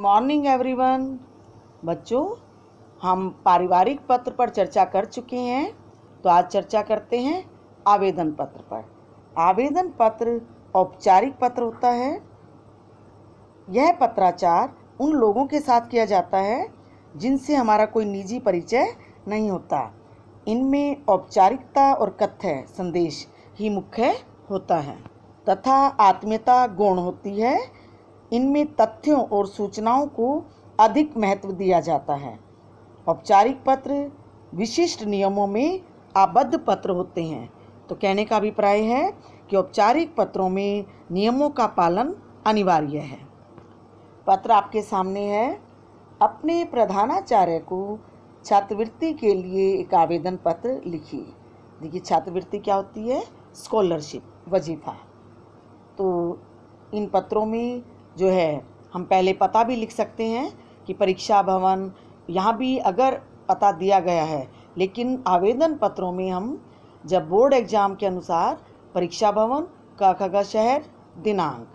Morning everyone. बच्चों, हम पारिवारिक पत्र पर चर्चा कर चुके हैं, तो आज चर्चा करते हैं आवेदन पत्र पर। आवेदन पत्र औपचारिक पत्र होता है। यह पत्राचार उन लोगों के साथ किया जाता है जिनसे हमारा कोई निजी परिचय नहीं होता। इनमें औपचारिकता और कथ्य संदेश ही मुख्य होता है तथा आत्मीयता गौण होती है। इनमें तथ्यों और सूचनाओं को अधिक महत्व दिया जाता है। औपचारिक पत्र विशिष्ट नियमों में आबद्ध पत्र होते हैं। तो कहने का अभिप्राय है कि औपचारिक पत्रों में नियमों का पालन अनिवार्य है। पत्र आपके सामने है। अपने प्रधानाचार्य को छात्रवृत्ति के लिए एक आवेदन पत्र लिखिए। देखिए, छात्रवृत्ति क्या होती है? स्कॉलरशिप, वजीफा। तो इन पत्रों में जो है हम पहले पता भी लिख सकते हैं कि परीक्षा भवन, यहाँ भी अगर पता दिया गया है, लेकिन आवेदन पत्रों में हम जब बोर्ड एग्ज़ाम के अनुसार परीक्षा भवन, क शहर, दिनांक,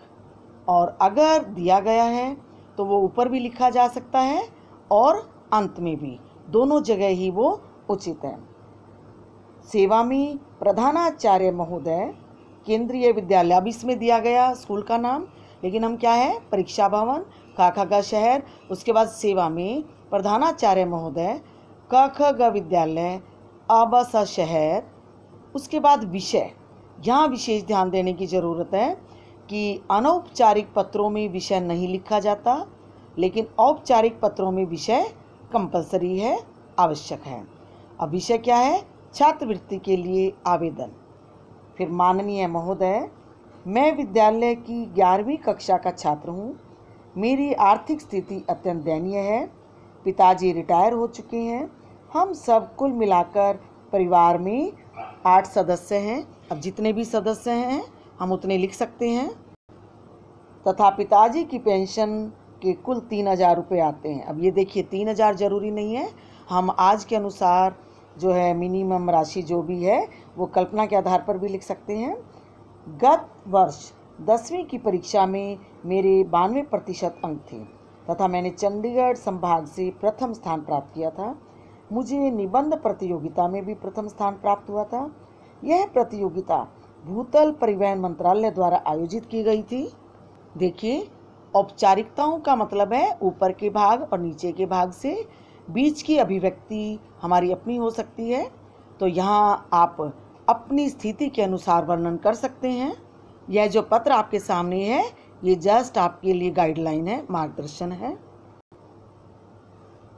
और अगर दिया गया है तो वो ऊपर भी लिखा जा सकता है और अंत में भी, दोनों जगह ही वो उचित है। सेवा में प्रधानाचार्य महोदय, केंद्रीय विद्यालय, अब इसमें दिया गया स्कूल का नाम, लेकिन हम क्या है, परीक्षा भवन, क शहर, उसके बाद सेवा में प्रधानाचार्य महोदय, क विद्यालय, अब शहर, उसके बाद विषय। यहाँ विशेष ध्यान देने की ज़रूरत है कि अनौपचारिक पत्रों में विषय नहीं लिखा जाता, लेकिन औपचारिक पत्रों में विषय कंपलसरी है, आवश्यक है। अब विषय क्या है? छात्रवृत्ति के लिए आवेदन। फिर माननीय महोदय, मैं विद्यालय की 11वीं कक्षा का छात्र हूँ। मेरी आर्थिक स्थिति अत्यंत दयनीय है। पिताजी रिटायर हो चुके हैं। हम सब कुल मिलाकर परिवार में 8 सदस्य हैं। अब जितने भी सदस्य हैं हम उतने लिख सकते हैं। तथा पिताजी की पेंशन के कुल 3,000 रुपये आते हैं। अब ये देखिए, 3,000 जरूरी नहीं है, हम आज के अनुसार जो है मिनिमम राशि जो भी है वो कल्पना के आधार पर भी लिख सकते हैं। गत वर्ष 10वीं की परीक्षा में मेरे 92% अंक थे तथा मैंने चंडीगढ़ संभाग से प्रथम स्थान प्राप्त किया था। मुझे निबंध प्रतियोगिता में भी प्रथम स्थान प्राप्त हुआ था। यह प्रतियोगिता भूतल परिवहन मंत्रालय द्वारा आयोजित की गई थी। देखिए, औपचारिकताओं का मतलब है ऊपर के भाग और नीचे के भाग से बीच की अभिव्यक्ति हमारी अपनी हो सकती है। तो यहाँ आप अपनी स्थिति के अनुसार वर्णन कर सकते हैं। यह जो पत्र आपके सामने है ये जस्ट आपके लिए गाइडलाइन है, मार्गदर्शन है।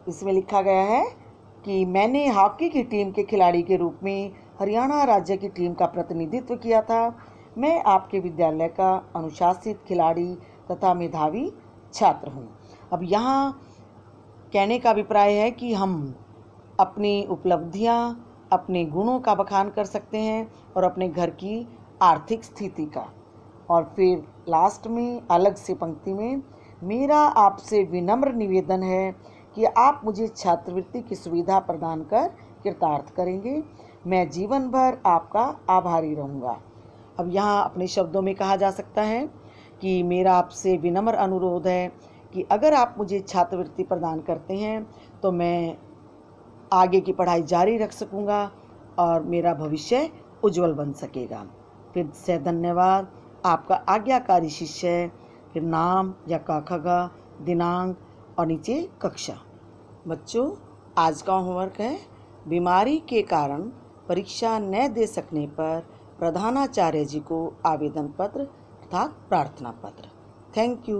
इसमें लिखा गया है कि मैंने हॉकी की टीम के खिलाड़ी के रूप में हरियाणा राज्य की टीम का प्रतिनिधित्व किया था। मैं आपके विद्यालय का अनुशासित खिलाड़ी तथा मेधावी छात्र हूँ। अब यहाँ कहने का अभिप्राय है कि हम अपनी उपलब्धियाँ, अपने गुणों का बखान कर सकते हैं और अपने घर की आर्थिक स्थिति का। और फिर लास्ट में अलग से पंक्ति में, मेरा आपसे विनम्र निवेदन है कि आप मुझे छात्रवृत्ति की सुविधा प्रदान कर कृतार्थ करेंगे। मैं जीवन भर आपका आभारी रहूँगा। अब यहाँ अपने शब्दों में कहा जा सकता है कि मेरा आपसे विनम्र अनुरोध है कि अगर आप मुझे छात्रवृत्ति प्रदान करते हैं तो मैं आगे की पढ़ाई जारी रख सकूँगा और मेरा भविष्य उज्जवल बन सकेगा। फिर से धन्यवाद। आपका आज्ञाकारी शिष्य। फिर नाम या क, दिनांक और नीचे कक्षा। बच्चों, आज का होमवर्क है, बीमारी के कारण परीक्षा न दे सकने पर प्रधानाचार्य जी को आवेदन पत्र अर्थात प्रार्थना पत्र। Thank you.